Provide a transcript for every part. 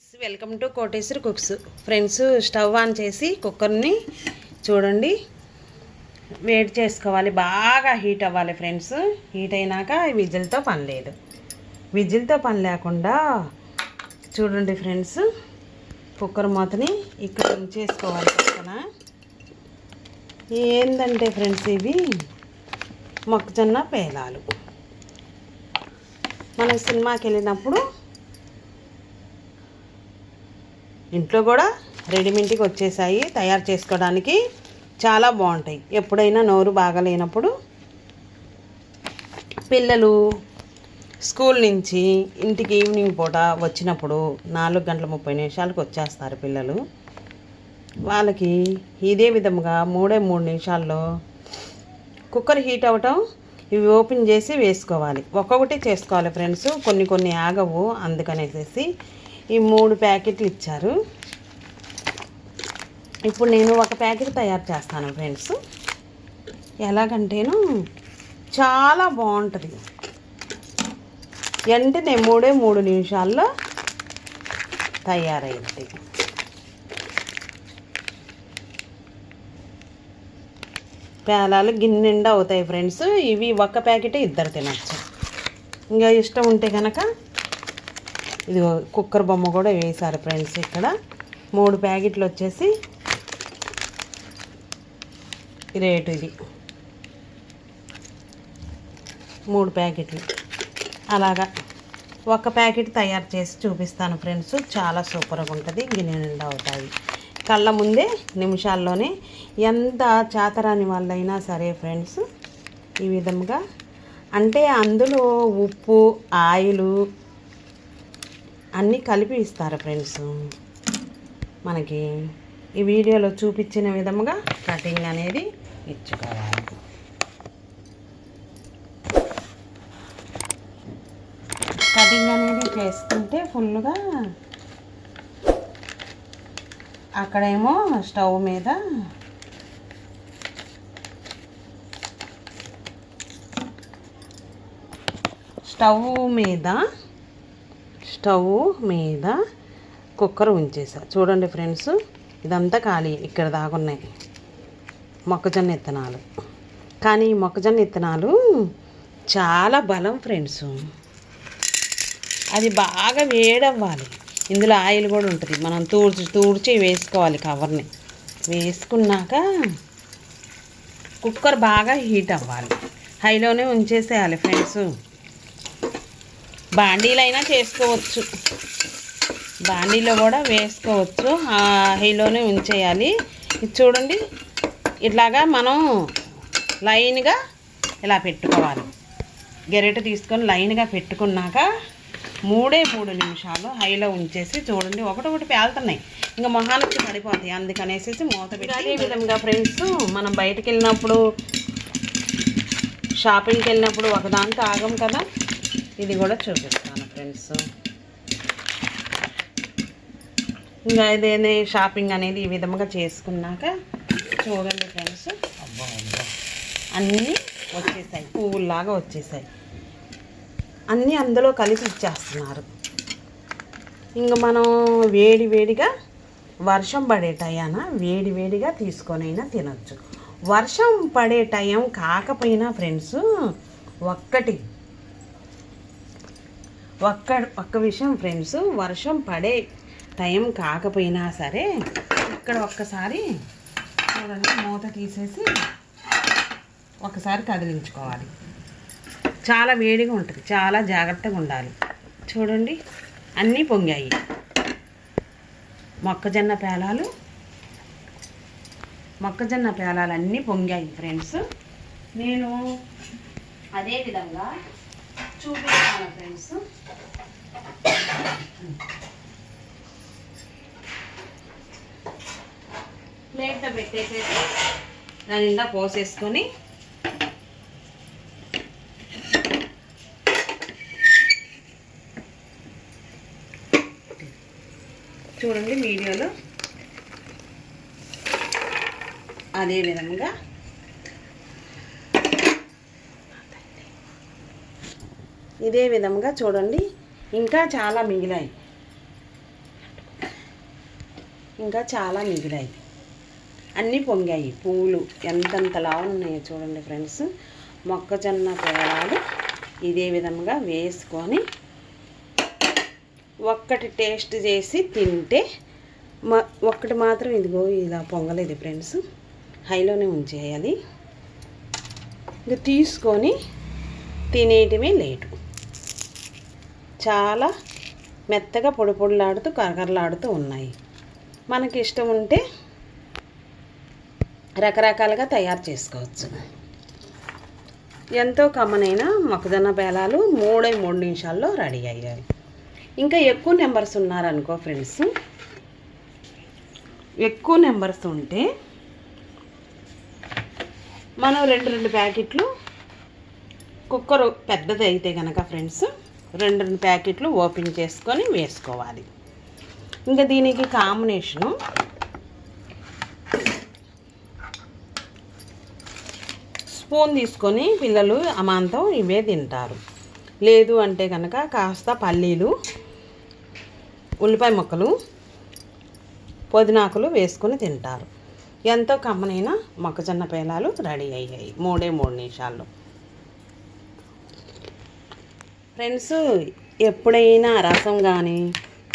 Friends, welcome to Koteswari cooks. Friends, stove on చేసి కుక్కర్ని చూడండి వేడి చేసుకోవాలి. బాగా హీట్ అవ్వాలి ఫ్రెండ్స్. హీట్ అయినాక విజిల్తో పని లేదు. విజిల్తో పని లేకుండా చూడండి ఫ్రెండ్స్, కుక్కర్ మూతని ఇక్కడ ఉంచేసుకోవాలి. పక్కన ఏంటంటే ఫ్రెండ్స్, ఇవి మొక్కజొన్న పేలాలు. మనం సినిమాకి వెళ్ళినప్పుడు ఇంట్లో కూడా రెడీమేడ్కి వచ్చేసాయి. తయారు చేసుకోవడానికి చాలా బాగుంటాయి. ఎప్పుడైనా నోరు బాగలేనప్పుడు పిల్లలు స్కూల్ నుంచి ఇంటికి ఈవినింగ్ పూట వచ్చినప్పుడు 4:30 వచ్చేస్తారు పిల్లలు. వాళ్ళకి ఇదే విధంగా 3 నిమిషాల్లో కుక్కర్ హీట్ అవ్వటం ఇవి ఓపెన్ చేసి వేసుకోవాలి. ఒక్కొక్కటి చేసుకోవాలి ఫ్రెండ్స్, కొన్ని ఆగవు. అందుకనేసి ఈ 3 ప్యాకెట్లు ఇచ్చారు. ఇప్పుడు నేను ఒక ప్యాకెట్ తయారు చేస్తాను ఫ్రెండ్స్. ఎలాగంటేను చాలా బాగుంటుంది. వెంటనే 3 నిమిషాల్లో తయారైంది. పేలాలు గిన్నె నిండా అవుతాయి ఫ్రెండ్స్. ఇవి ఒక్క ప్యాకెటే ఇద్దరు తినచ్చు. ఇంకా ఇష్టం ఉంటే కనుక ఇది కుక్కర్ బొమ్మ కూడా వేశారు ఫ్రెండ్స్. ఇక్కడ 3 ప్యాకెట్లు వచ్చేసి రేటు. ఇది 3 ప్యాకెట్లు. అలాగా ఒక ప్యాకెట్ తయారు చేసి చూపిస్తాను ఫ్రెండ్స్. చాలా సూపర్గా ఉంటుంది. గిన్నె నిండా అవుతాయి. కళ్ళ ముందే నిమిషాల్లోనే. ఎంత చాతరాని వాళ్ళైనా సరే ఫ్రెండ్స్, ఈ విధంగా అంటే అందులో ఉప్పు, ఆయిలు అన్నీ కలిపి ఇస్తారు ఫ్రెండ్స్. మనకి ఈ వీడియోలో చూపించిన విధముగా కటింగ్ అనేది ఇచ్చుకోవాలి. కటింగ్ అనేది చేసుకుంటే ఫుల్గా అక్కడేమో స్టవ్ మీద కుక్కర్ ఉంచేసా. చూడండి ఫ్రెండ్స్, ఇదంతా ఖాళీ. ఇక్కడ దాగున్నాయి మొక్కజొన్న విత్తనాలు. కానీ ఈ మొక్కజొన్న విత్తనాలు చాలా బలం ఫ్రెండ్స్. అది బాగా వేడవ్వాలి. ఇందులో ఆయిల్ కూడా ఉంటుంది. మనం తూడ్చి వేసుకోవాలి. కవర్ని వేసుకున్నాక కుక్కర్ బాగా హీట్ అవ్వాలి. హైలోనే ఉంచేసేయాలి ఫ్రెండ్స్. బాండీలైనా చేసుకోవచ్చు, బాండీలో కూడా వేసుకోవచ్చు. హైలోనే ఉంచేయాలి. ఇది చూడండి, ఇట్లాగా మనం లైన్గా ఇలా పెట్టుకోవాలి. గెరెట తీసుకొని లైన్గా పెట్టుకున్నాక 3 నిమిషాలు హైలో ఉంచేసి చూడండి. ఒకటి పేలుతున్నాయి, ఇంకా మొహానికి పడిపోతాయి. అందుకనేసి మూత పెట్టి. అదే విధంగా ఫ్రెండ్స్, మనం బయటకు వెళ్ళినప్పుడు, షాపింగ్కి వెళ్ళినప్పుడు ఒకదానికి ఆగం కదా. ఇది కూడా చూపిస్తాను ఫ్రెండ్స్. ఇంకా ఇదేనే షాపింగ్ అనేది ఈ విధంగా చేసుకున్నాక చూడండి ఫ్రెండ్స్, అన్నీ వచ్చేసాయి. పువ్వుల్లాగా వచ్చేసాయి. అన్నీ అందులో కలిపి ఇచ్చేస్తున్నారు. ఇంకా మనం వేడిగా వర్షం పడే టయాన వేడిగా తీసుకొనైనా తినొచ్చు. వర్షం పడే టైం కాకపోయినా ఫ్రెండ్స్, ఒక్క విషయం ఫ్రెండ్స్, వర్షం పడే టైం కాకపోయినా సరే ఇక్కడ ఒక్కసారి చూడండి, మూత తీసేసి ఒకసారి కదిలించుకోవాలి. చాలా వేడిగా ఉంటుంది. చాలా జాగ్రత్తగా ఉండాలి. చూడండి, అన్నీ పొంగాయి. మొక్కజొన్న పేలాలు అన్నీ పొంగాయి ఫ్రెండ్స్. నేను అదే విధంగా చూపిస్తాను ఫ్రెండ్స్. ప్లేట్లో పెట్టేసేసి దాని నిండా పోసేసుకొని చూడండి వీడియోలో అదే విధంగా ఇదే విధంగా చూడండి. ఇంకా చాలా మిగిలాయి. ఇంకా చాలా మిగిలాయి. అన్నీ పొంగాయి. పువ్వులు ఎంతలా ఉన్నాయో చూడండి ఫ్రెండ్స్. మొక్కజొన్న పేలాలు ఇదే విధంగా వేసుకొని ఒక్కటి టేస్ట్ చేసి తింటే ఒక్కటి మాత్రం ఇదిగో ఇలా పొంగలేదు ఫ్రెండ్స్. హైలోనే ఉంచేయాలి. ఇంకా తీసుకొని తినేయటమే లేటు. చాలా మెత్తగా పొడి పొడిలాడుతూ కరకరలాడుతూ ఉన్నాయి. మనకి ఇష్టం ఉంటే రకరకాలుగా తయారు చేసుకోవచ్చు. ఎంతో కమ్మనైన మొక్కజొన్న పేలాలు 3 నిమిషాల్లో రెడీ అయ్యాయి. ఇంకా ఎక్కువ నెంబర్స్ ఉన్నారనుకో ఫ్రెండ్స్, ఎక్కువ నెంబర్స్ ఉంటే మనం 2 ప్యాకెట్లు, కుక్కర్ పెద్దది అయితే కనుక ఫ్రెండ్స్ 2 ప్యాకెట్లు ఓపెన్ చేసుకొని వేసుకోవాలి. ఇంకా దీనికి కాంబినేషను స్పూన్ తీసుకొని పిల్లలు అమాంతం ఇవే తింటారు. లేదు అంటే కనుక కాస్త పల్లీలు, ఉల్లిపాయ ముక్కలు, పుదీనాకులు వేసుకొని తింటారు. ఎంతో కమ్మనైన మొక్కజొన్న పేలాలు రెడీ అయ్యాయి 3 నిమిషాల్లో. ఫ్రెండ్స్, ఎప్పుడైనా రసం కానీ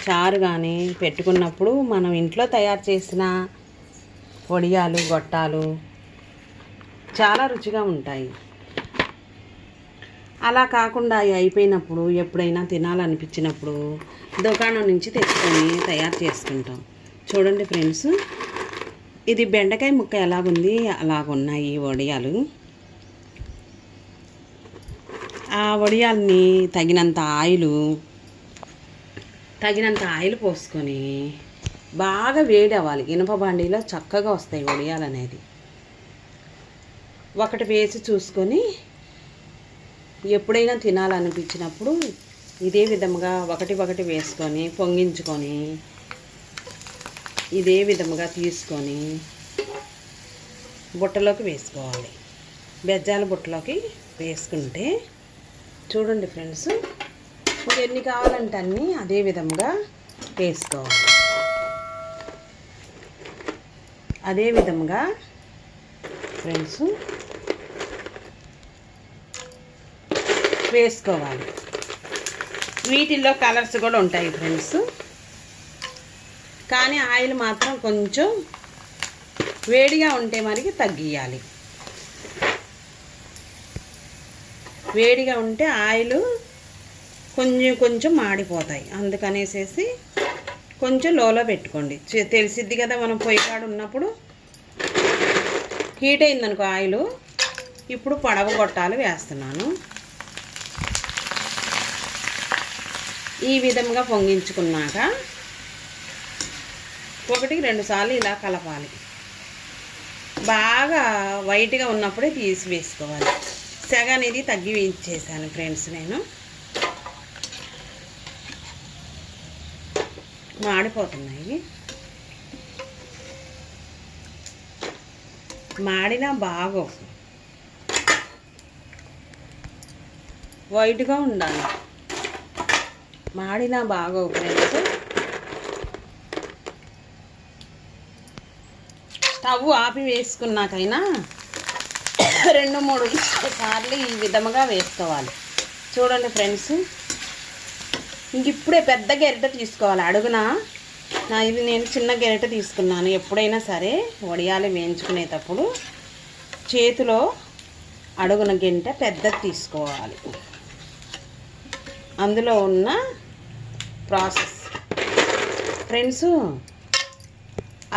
చారు కానీ పెట్టుకున్నప్పుడు మనం ఇంట్లో తయారు చేసిన వడియాలు, గొట్టాలు చాలా రుచిగా ఉంటాయి. అలా కాకుండా అయిపోయినప్పుడు ఎప్పుడైనా తినాలనిపించినప్పుడు దుకాణం నుంచి తెచ్చుకొని తయారు చేసుకుంటాం. చూడండి ఫ్రెండ్స్, ఇది బెండకాయ ముక్క ఎలాగుంది అలాగున్నాయి వడియాలు. ఆ వడియాల్ని తగినంత ఆయిల్ పోసుకొని బాగా వేడి అవ్వాలి. ఇనుప బాండీలో చక్కగా వస్తాయి వడియాలు అనేది. ఒకటి వేసి చూసుకొని ఎప్పుడైనా తినాలనిపించినప్పుడు ఇదే విధంగా ఒకటి వేసుకొని పొంగించుకొని ఇదే విధంగా తీసుకొని బుట్టలోకి వేసుకోవాలి. బెజ్జాల బుట్టలోకి వేసుకుంటే చూడండి ఫ్రెండ్స్, ఎన్ని కావాలంటే అన్నీ అదే విధంగా వేసుకోవాలి. అదే విధంగా ఫ్రెండ్స్ వేసుకోవాలి. వీటిల్లో కలర్స్ కూడా ఉంటాయి ఫ్రెండ్స్, కానీ ఆయిల్ మాత్రం కొంచెం వేడిగా ఉంటే మరికి తగ్గియాలి. వేడిగా ఉంటే ఆయిల్ కొంచెం మాడిపోతాయి. అందుకనేసేసి కొంచెం లోలో పెట్టుకోండి. తెలిసిద్ది కదా మనం పొయ్యి కాడ ఉన్నప్పుడు. హీట్ అయిందనుకో ఆయిల్, ఇప్పుడు పొడవ గొట్టాలు వేస్తున్నాను. ఈ విధంగా పొంగించుకున్నాక 1-2 సార్లు ఇలా కలపాలి. బాగా వైట్గా ఉన్నప్పుడే తీసి వేసుకోవాలి. సెగ అనేది తగ్గి వేయించేసాను ఫ్రెండ్స్. నేను మాడిపోతున్నాయి. మాడినా బాగో వైట్గా ఉండాలి. మాడినా బాగో ఫ్రెండ్స్. స్టవ్ ఆపి వేసుకున్నాకైనా 2-3 సార్లు ఈ విధముగా వేసుకోవాలి. చూడండి ఫ్రెండ్స్, ఇంక ఇప్పుడే పెద్ద గెరిట తీసుకోవాలి. అడుగున ఇది నేను చిన్న గెరిట తీసుకున్నాను. ఎప్పుడైనా సరే వడియాలు వేయించుకునేటప్పుడు చేతిలో అడుగున గెంట పెద్దది తీసుకోవాలి. అందులో ఉన్న ప్రాసెస్ ఫ్రెండ్స్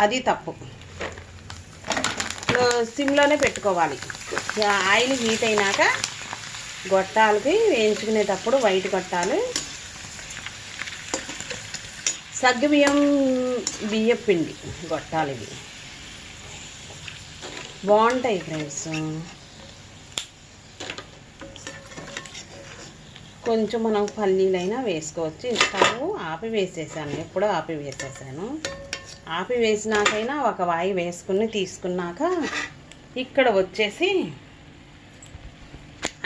అది తప్పు. సిమ్లోనే పెట్టుకోవాలి. ఆయిల్ హీట్ అయినాక గొట్టాలకి వేయించుకునేటప్పుడు వైట్ గొట్టాలు సగ్గుబియ్యం బియ్యపిండి గొట్టాలు ఇవి బాగుంటాయి ఫ్రెండ్స్. కొంచెం మనం పల్లీలైనా వేసుకోవచ్చు. స్టవ్ ఆపి వేసేసాను. ఎప్పుడో ఆపి వేసేసాను. ఆపి వేసినాకైనా ఒక వాయి వేసుకుని తీసుకున్నాక ఇక్కడ వచ్చేసి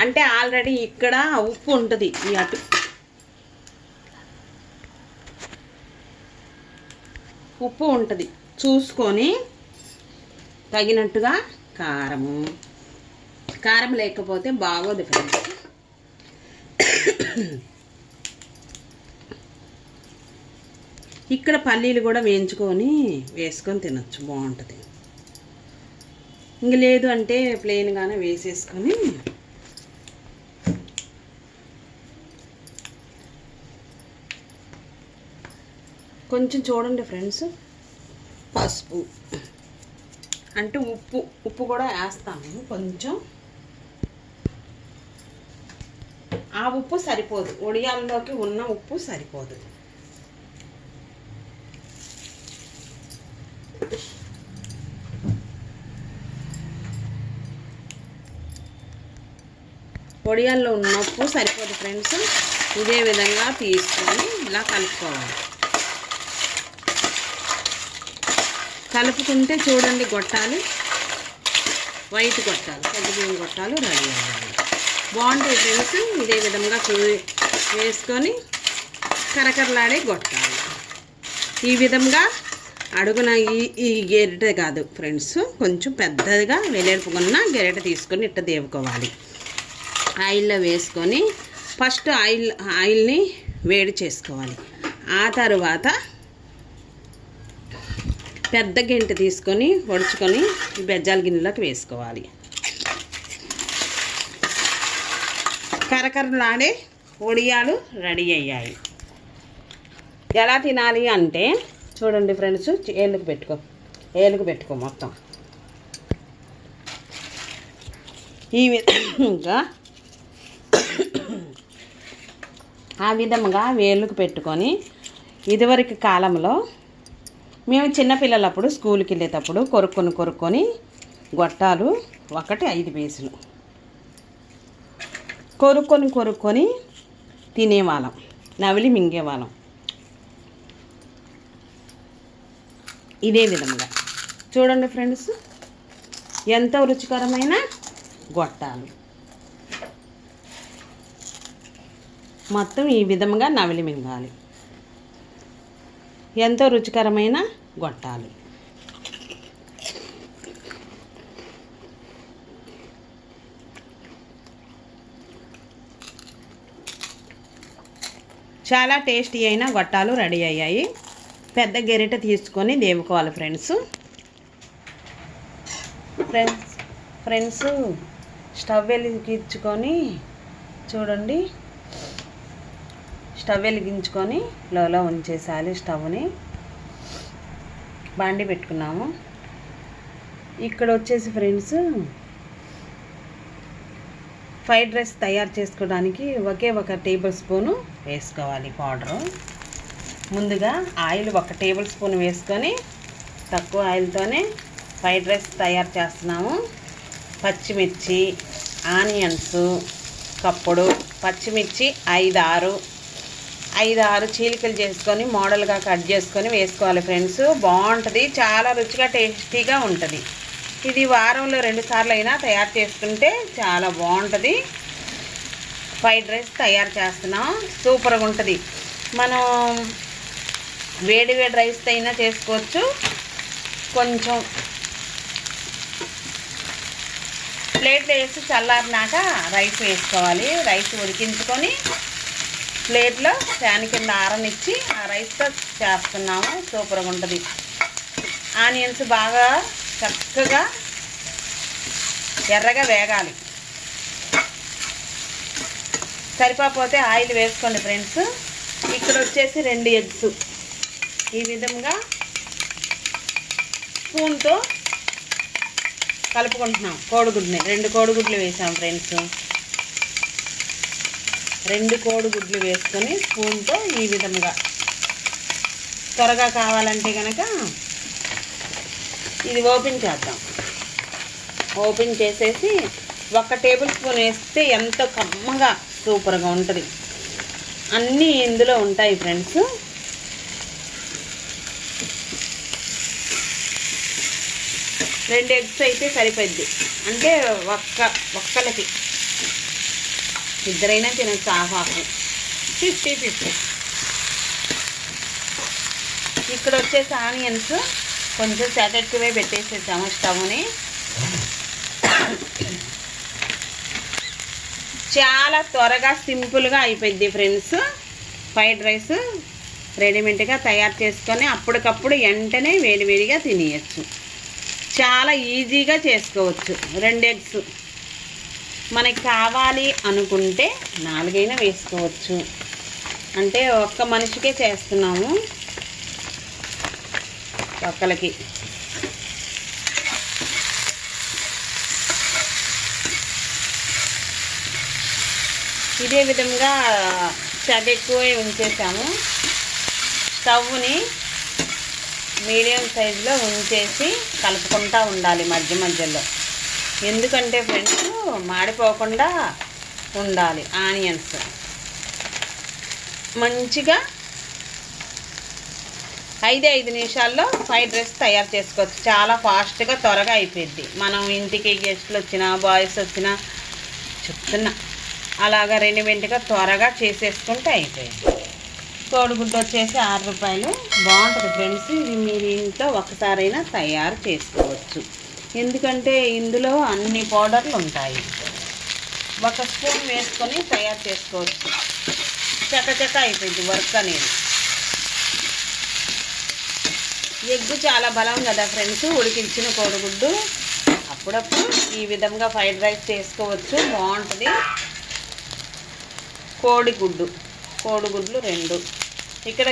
అంటే ఆల్రెడీ ఇక్కడ ఉప్పు ఉంటుంది. ఈ అటు ఉప్పు ఉంటుంది, చూసుకొని తగినట్టుగా కారము. కారం లేకపోతే బాగోదు ఫ్రెండ్స్. ఇక్కడ పల్లీలు కూడా వేయించుకొని వేసుకొని తినొచ్చు, బాగుంటుంది. ఇంక లేదు అంటే ప్లెయిన్గానే వేసేసుకొని కొంచెం చూడండి ఫ్రెండ్స్, పసుపు అంటే ఉప్పు కూడా వేస్తాము కొంచెం. ఆ ఉప్పు సరిపోదు, వడియాల్లోకి ఉన్న ఉప్పు సరిపోదు. వడియాల్లో ఉన్న ఉప్పు సరిపోదు ఫ్రెండ్స్. ఇదే విధంగా తీసుకొని ఇలా కలుపుకోవాలి. కలుపుకుంటే చూడండి గొట్టాలు, వైట్ గొట్టాలు, సగ్గుబియ్యం గొట్టాలు రెడీ అవ్వాలి. బాగుంటాయి ఫ్రెండ్స్. ఇదే విధంగా వేసుకొని కరకరలాడే గొట్టాలు. ఈ విధంగా అడుగున ఈ గెరిట కాదు ఫ్రెండ్స్, కొంచెం పెద్దదిగా వెడల్పుకున్న గెరిట తీసుకొని ఇట్ట దేవుకోవాలి. ఆయిల్లో వేసుకొని ఫస్ట్ ఆయిల్ని వేడి చేసుకోవాలి. ఆ తర్వాత పెద్ద గెంట తీసుకొని వడుచుకొని బెజ్జాల గిన్నెలోకి వేసుకోవాలి. కరకరలాడే వడియాలు రెడీ అయ్యాయి. ఎలా తినాలి అంటే చూడండి ఫ్రెండ్స్, ఏలుకు పెట్టుకో మొత్తం. ఈ విధంగా ఆ విధంగా వేలుకు పెట్టుకొని, ఇదివరకు కాలంలో మేము చిన్నపిల్లలప్పుడు స్కూల్కి వెళ్ళేటప్పుడు కొరుక్కొని గొట్టాలు 5 పీసులు కొరుక్కొని తినేవాళ్ళం, నవిలి మింగేవాళ్ళం. ఇదే విధంగా చూడండి ఫ్రెండ్స్, ఎంతో రుచికరమైన గొట్టాలు. మొత్తం ఈ విధంగా నవిలి మింగాలి. ఎంతో రుచికరమైన గొట్టాలు. చాలా టేస్టీ అయిన గొట్టాలు రెడీ అయ్యాయి. పెద్ద గెరిట తీసుకొని దేవుకోవాలి ఫ్రెండ్స్. స్టవ్ వెలిగించుకొని చూడండి, స్టవ్ వెలిగించుకొని లోలో ఉంచేసాలి. స్టవ్ని బాండి పెట్టుకున్నాము. ఇక్కడ వచ్చేసి ఫ్రెండ్స్, ఫ్రైడ్ రైస్ తయారు చేసుకోవడానికి ఒకే 1 టేబుల్ స్పూను వేసుకోవాలి పౌడరు. ముందుగా ఆయిల్ 1 టేబుల్ స్పూన్ వేసుకొని తక్కువ ఆయిల్తోనే ఫ్రైడ్ రైస్ తయారు చేస్తున్నాము. పచ్చిమిర్చి, ఆనియన్స్, కప్పుడు పచ్చిమిర్చి 5-6 చీలికలు చేసుకొని మోడల్గా కట్ చేసుకొని వేసుకోవాలి ఫ్రెండ్స్. బాగుంటుంది, చాలా రుచిగా టేస్టీగా ఉంటుంది. ఇది వారంలో 2 సార్లు అయినా తయారు చేసుకుంటే చాలా బాగుంటుంది. ఫ్రైడ్ రైస్ తయారు చేస్తున్నాం, సూపర్గా ఉంటుంది. మనం వేడి రైస్ అయినా చేసుకోవచ్చు. కొంచెం ప్లేట్లో వేసి చల్లారినాక రైస్ వేసుకోవాలి. రైస్ ఉడికించుకొని ప్లేట్లో ఫ్యాన్ కింద ఆరనిచ్చి ఆ రైస్తో చేస్తున్నాము, సూపర్గా ఉంటుంది. ఆనియన్స్ బాగా చక్కగా ఎర్రగా వేగాలి. సరిపోతే ఆయిల్ వేసుకోండి ఫ్రెండ్స్. ఇక్కడ వచ్చేసి 2 ఎగ్స్ ఈ విధంగా స్పూన్తో కలుపుకుంటున్నాం. కోడిగుడ్ని 2 కోడిగుడ్లు వేసాం ఫ్రెండ్స్. 2 కోడిగుడ్లు వేసుకొని స్పూన్తో ఈ విధంగా, త్వరగా కావాలంటే కనుక ఇది ఓపెన్ చేద్దాం. ఓపెన్ చేసేసి 1 టేబుల్ స్పూన్ వేస్తే ఎంతో కమ్మగా సూపర్గా ఉంటుంది. అన్నీ ఇందులో ఉంటాయి ఫ్రెండ్స్. రెండు ఎగ్స్ అయితే సరిపోద్ది. అంటే ఒక్కలకి ఇద్దరైనా తినచ్చు. హాఫ్ 50-50. ఇక్కడ వచ్చేసి ఆనియన్స్ కొంచెం సెటెక్కువే పెట్టేసేసాము స్టవ్ని. చాలా త్వరగా సింపుల్గా అయిపోయింది ఫ్రెండ్స్. ఫ్రైడ్ రైస్ రెడీమేడ్గా తయారు చేసుకొని అప్పటికప్పుడు వెంటనే వేడివేడిగా తినేయచ్చు. చాలా ఈజీగా చేసుకోవచ్చు. 2 ఎగ్స్ మనకి కావాలి అనుకుంటే 4 అయినా వేసుకోవచ్చు. అంటే ఒక్క మనిషికే చేస్తున్నాము, ఒక్కలకి. ఇదే విధంగా స్టవ్ ఎక్కువే ఉంచేసాము. స్టవ్ని మీడియం సైజులో ఉంచేసి కలుపుకుంటూ ఉండాలి మధ్య మధ్యలో. ఎందుకంటే ఫ్రెండ్స్ మాడిపోకుండా ఉండాలి. ఆనియన్స్ మంచిగా 5 నిమిషాల్లో ఫ్రైడ్ రైస్ తయారు చేసుకోవచ్చు. చాలా ఫాస్ట్గా త్వరగా అయిపోయింది. మనం ఇంటికి గెస్టులు వచ్చినా బాయ్స్ వచ్చినా చెప్తున్నా అలాగా రెడీమేడ్గా త్వరగా చేసేసుకుంటే అయిపోయింది. కోడిగుడ్డు వచ్చేసి 6 రూపాయలు. బాగుంటుంది ఫ్రెండ్స్. ఇది మీరు ఇంట్లో ఒకసారైనా తయారు చేసుకోవచ్చు. ఎందుకంటే ఇందులో అన్ని పౌడర్లు ఉంటాయి. 1 స్పూన్ వేసుకొని తయారు చేసుకోవచ్చు. చకచక అయిపోయింది వర్క్ అనేది. ఎగ్గు చాలా బలం కదా ఫ్రెండ్స్. ఉడికించిన కోడిగుడ్డు అప్పుడప్పుడు ఈ విధంగా ఫ్రైడ్ రైస్ చేసుకోవచ్చు, బాగుంటుంది. కోడిగుడ్లు 2. ఇక్కడ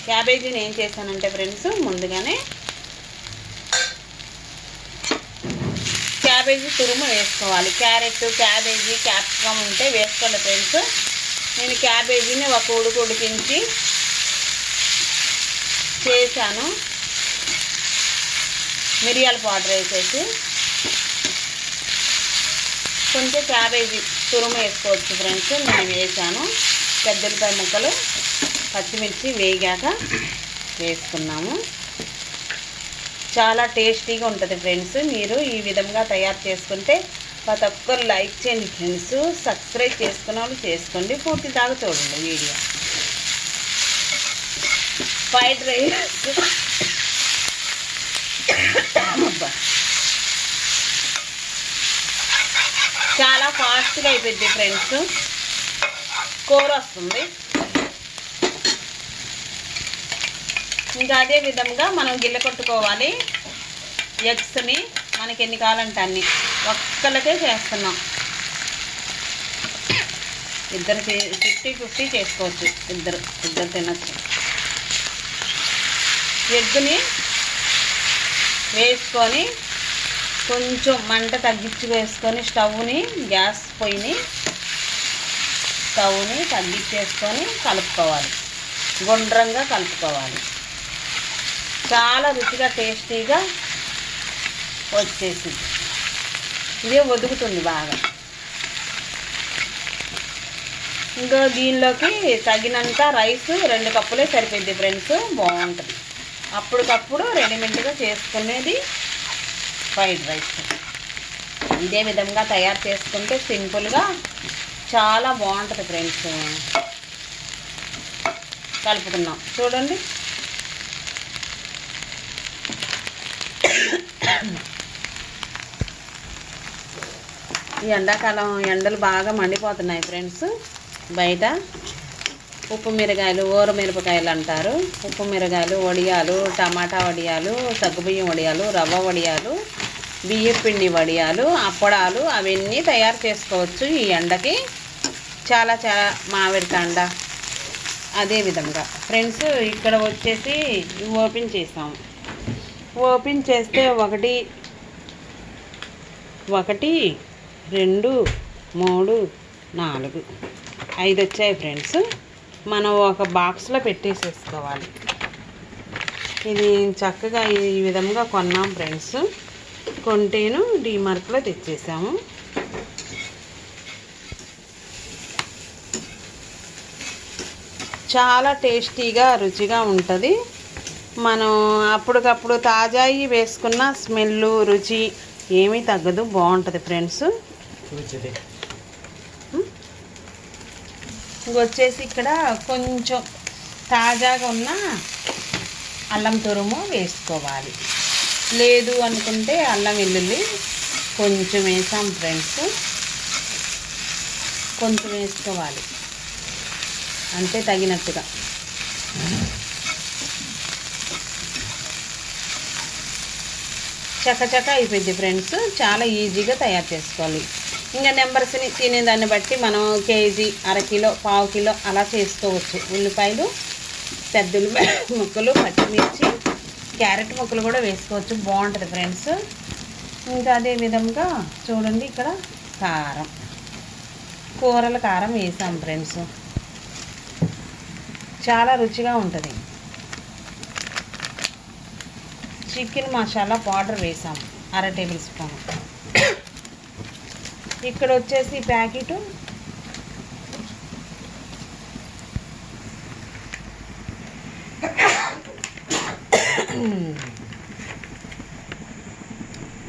క్యాబేజీని ఏం చేశానంటే ఫ్రెండ్స్, ముందుగానే క్యాబేజీ తురుము వేసుకోవాలి. క్యారెట్, క్యాబేజీ, క్యాప్సికమ్ ఉంటే వేసుకోండి ఫ్రెండ్స్. నేను క్యాబేజీని ఒక ఉడికించి చేశాను. మిరియాల పౌడర్ వేసేసి కొంచెం క్యాబేజీ తురుము వేసుకోవచ్చు ఫ్రెండ్స్. నేను వేసాను. పెద్ద ఉల్లిపాయ ముక్కలు, పచ్చిమిర్చి వేగాక వేసుకున్నాము. చాలా టేస్టీగా ఉంటుంది ఫ్రెండ్స్. మీరు ఈ విధంగా తయారు చేసుకుంటే ప్రతి ఒక్కరు లైక్ చేయండి ఫ్రెండ్స్. సబ్స్క్రైబ్ చేసుకున్న వాళ్ళు చేసుకోండి. పూర్తి దాకా చూడండి వీడియో. ఫ్రైడ్ రైస్ చాలా ఫాస్ట్గా అయిపోయింది ఫ్రెండ్స్. కూర వస్తుంది. ఇంకా అదే విధంగా మనం గిన్నె కొట్టుకోవాలి. ఎగ్స్ని మనకి ఎన్ని కావాలంటే అన్ని. ఒక్కలకే చేస్తున్నాం. ఇద్దరు 50-50 చేసుకోవచ్చు. ఇద్దరు తినచ్చు. ఎగ్గుని వేసుకొని కొంచెం మంట తగ్గించి వేసుకొని గ్యాస్ పొయ్యిని తగ్గించేసుకొని కలుపుకోవాలి. గుండ్రంగా కలుపుకోవాలి. చాలా రుచిగా టేస్టీగా వచ్చేసింది. ఇదే ఒదుగుతుంది బాగా. ఇంకా దీనిలోకి తగినంత రైస్ 2 కప్పులే సరిపోద్ది ఫ్రెండ్స్. బాగుంటుంది. అప్పటికప్పుడు రెడీమేడ్గా చేసుకునేది ఫ్రైడ్ రైస్. ఇదే విధంగా తయారు చేసుకుంటే సింపుల్గా చాలా బాగుంటుంది ఫ్రెండ్స్. కలుపుకున్నాం చూడండి. ఈ ఎండాకాలం ఎండలు బాగా మండిపోతున్నాయి ఫ్రెండ్స్. బయట ఉప్పు మిరగాయలు, ఊర మిరపకాయలు అంటారు. ఉప్పు మిరగాయలు, వడియాలు, టమాటా వడియాలు, సగ్గుబియ్యం వడియాలు, రవ్వ వడియాలు, బియ్యపిండి వడియాలు, అప్పడాలు అవన్నీ తయారు చేసుకోవచ్చు ఈ ఎండకి. చాలా మామిడి కాండ. అదే విధంగా ఫ్రెండ్స్ ఇక్కడ వచ్చేసి ఓపెన్ చేసాము. ఓపెన్ చేస్తే 1 2 3 4 5 వచ్చాయి ఫ్రెండ్స్. మనం ఒక బాక్స్లో పెట్టేసేసుకోవాలి. ఇది చక్కగా ఈ విధంగా కొన్నాం ఫ్రెండ్స్. కొంటేను డీమార్ట్లో తెచ్చేసాము. చాలా టేస్టీగా రుచిగా ఉంటుంది. మనం అప్పటికప్పుడు తాజాయి వేసుకున్న స్మెల్ రుచి ఏమీ తగ్గదు. బాగుంటుంది ఫ్రెండ్స్. ఇంకొచ్చేసి ఇక్కడ కొంచెం తాజాగా ఉన్న అల్లం తురుము వేసుకోవాలి. లేదు అనుకుంటే అల్లం వెల్లుల్లి కొంచెం వేసాం ఫ్రెండ్స్, కొంచెం వేసుకోవాలి అంటే తగినట్టుగా. చకచక అయిపోయింది ఫ్రెండ్స్. చాలా ఈజీగా తయారు చేసుకోవాలి. ఇంకా నెంబర్స్ని తినేదాన్ని బట్టి మనం కేజీ, అరకిలో, పావు కిలో అలా చేసుకోవచ్చు. ఉల్లిపాయలు, పెద్ద ఉల్లిపాయ ముక్కలు, పచ్చిమిర్చి, క్యారెట్ ముక్కలు కూడా వేసుకోవచ్చు, బాగుంటుంది ఫ్రెండ్స్. ఇంకా అదే విధంగా చూడండి ఇక్కడ కారం, కూరల కారం వేసాం ఫ్రెండ్స్, చాలా రుచిగా ఉంటుంది. చికెన్ మసాలా పౌడర్ వేసాం 1/2 టేబుల్ స్పూన్. ఇక్కడ వచ్చేసి ప్యాకెట్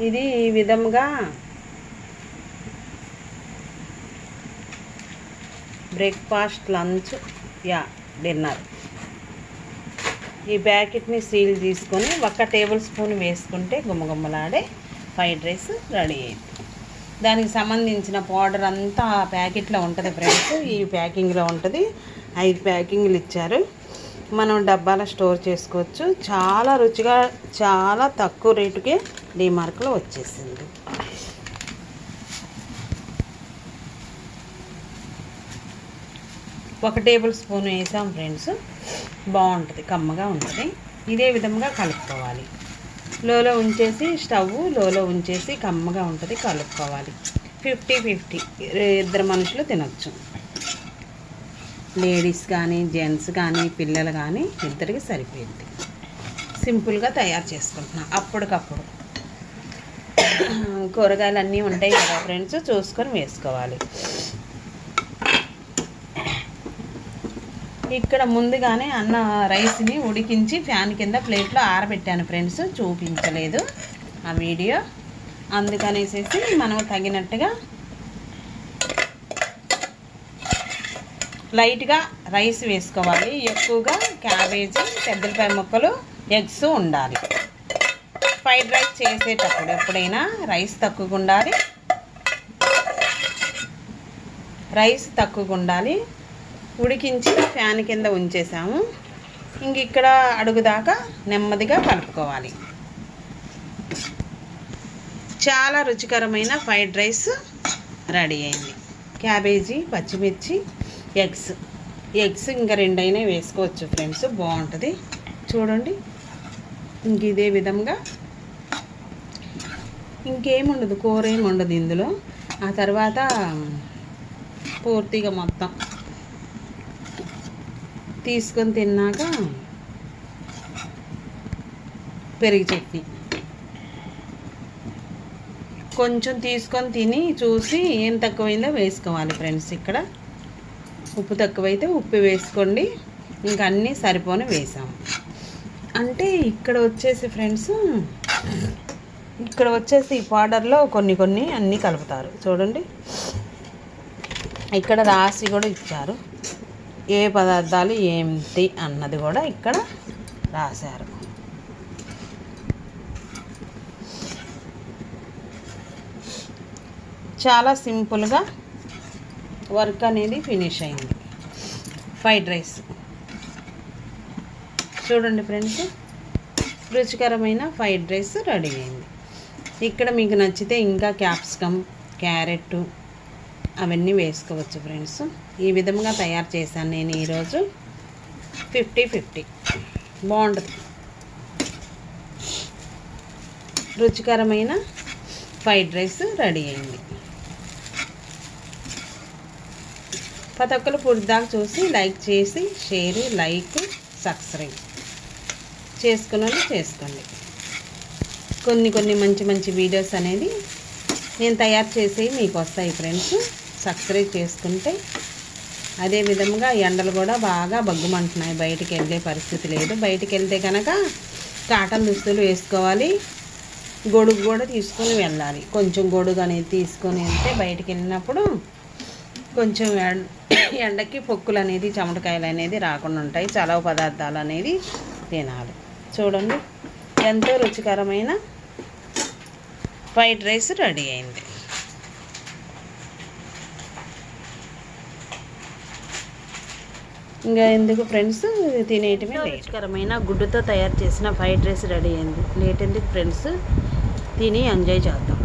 ఇది ఈ విధంగా బ్రేక్ఫాస్ట్, లంచ్, డిన్నర్. ఈ ప్యాకెట్ని సీల్ తీసుకొని 1 టేబుల్ స్పూన్ వేసుకుంటే గుమ్మగుమ్మలాడే ఫ్రైడ్ రైస్ రెడీ అయింది. దానికి సంబంధించిన పౌడర్ అంతా ప్యాకెట్లో ఉంటుంది ఫ్రెండ్స్. ఈ ప్యాకింగ్లో ఉంటుంది. 5 ప్యాకింగ్లు ఇచ్చారు. మనం డబ్బాలో స్టోర్ చేసుకోవచ్చు. చాలా రుచిగా, చాలా తక్కువ రేటుకే డీమార్ట్లో వచ్చేసింది. ఒక టేబుల్ స్పూన్ వేసాం ఫ్రెండ్స్, బాగుంటుంది, కమ్మగా ఉంటుంది. ఇదే విధంగా కలుపుకోవాలి. లోలో ఉంచేసి, లోలో ఉంచేసి కమ్మగా ఉంటుంది, కలుపుకోవాలి. 50-50 2 మనుషులు తినొచ్చు. లేడీస్ కానీ, జెంట్స్ కానీ, పిల్లలు కానీ ఇద్దరికి సరిపోయింది. సింపుల్గా తయారు చేసుకుంటున్నాం అప్పటికప్పుడు. కూరగాయలు అన్నీ ఉంటాయి కదా ఫ్రెండ్స్, చూసుకొని వేసుకోవాలి. ఇక్కడ ముందుగానే రైస్ని ఉడికించి ఫ్యాన్ కింద ప్లేట్లో ఆరబెట్టాను ఫ్రెండ్స్, చూపించలేదు ఆ వీడియో. అందుకనేసేసి మనం తగినట్టుగా లైట్గా రైస్ వేసుకోవాలి. ఎక్కువగా క్యాబేజీ, పెద్దలపాయ ముక్కలు, ఎగ్స్ ఉండాలి. ఫ్రైడ్ రైస్ చేసేటప్పుడు ఎప్పుడైనా రైస్ తక్కువగా ఉండాలి. ఉడికించి ఫ్యాన్ కింద ఉంచేసాము. ఇంక ఇక్కడ అడుగుదాకా నెమ్మదిగా కలుపుకోవాలి. చాలా రుచికరమైన ఫ్రైడ్ రైస్ రెడీ అయింది. క్యాబేజీ, పచ్చిమిర్చి, ఎగ్స్ ఇంకా 2 అయినా వేసుకోవచ్చు ఫ్రెండ్స్, బాగుంటుంది. చూడండి, ఇంక ఇదే విధంగా ఇంకేముండదు, కూర ఏముండదు ఇందులో. ఆ తర్వాత పూర్తిగా మొత్తం తీసుకొని తిన్నాక పెరుగు చట్నీ కొంచెం తీసుకొని తిని చూసి ఏం తక్కువైందో వేసుకోవాలి ఫ్రెండ్స్. ఇక్కడ ఉప్పు తక్కువైతే ఉప్పు వేసుకోండి. ఇంకా అన్నీ సరిపోని వేసాము. అంటే ఇక్కడ వచ్చేసి ఫ్రెండ్స్, ఇక్కడ వచ్చేసి ఈ పౌడర్లో కొన్ని అన్నీ కలుపుతారు. చూడండి, ఇక్కడ రాసి కూడా ఇచ్చారు, ఏ పదార్థాలు ఏంటి అన్నది కూడా ఇక్కడ రాశారు. చాలా సింపుల్గా వర్క్ అనేది ఫినిష్ అయింది. ఫ్రైడ్ రైస్ చూడండి ఫ్రెండ్స్, రుచికరమైన ఫ్రైడ్ రైస్ రెడీ అయింది. ఇక్కడ మీకు నచ్చితే ఇంకా క్యాప్సికమ్, క్యారెట్ అవన్నీ వేసుకోవచ్చు ఫ్రెండ్స్. ఈ విధంగా తయారు చేశాను నేను ఈరోజు. 50-50 బాగుంటుంది. రుచికరమైన ఫ్రైడ్ రైస్ రెడీ అయింది. ప్రతి ఒక్కరు పూర్తిదాకా చూసి లైక్ చేసి, షేర్, సబ్స్క్రైబ్ చేసుకోండి. కొన్ని మంచి వీడియోస్ అనేది నేను తయారు చేసి మీకు వస్తాయి ఫ్రెండ్స్. సబ్స్క్రైబ్ చేసుకుంటే. అదే విధంగా ఎండలు కూడా బాగా బగ్గుమంటున్నాయి, బయటికి వెళ్ళే పరిస్థితి లేదు. బయటికి వెళ్తే కనుక కాటన్ దుస్తులు వేసుకోవాలి, గొడుగు కూడా తీసుకొని వెళ్ళాలి. కొంచెం గొడుగు అనేది తీసుకొని వెళ్తే బయటికి వెళ్ళినప్పుడు కొంచెం ఎండకి పొక్కులు అనేది, చెమటకాయలు అనేది రాకుండా ఉంటాయి. చలవ పదార్థాలు అనేది తినాలి. చూడండి ఎంతో రుచికరమైన ఫ్రైడ్ రైస్ రెడీ అయింది. ఇంకా ఎందుకు ఫ్రెండ్స్, తినేయటమే. రుచికరమైన గుడ్డుతో తయారు చేసిన ఫ్రైడ్ రైస్ రెడీ అయింది. లేట్ ఎందుకు ఫ్రెండ్స్, తిని ఎంజాయ్ చేద్దాం.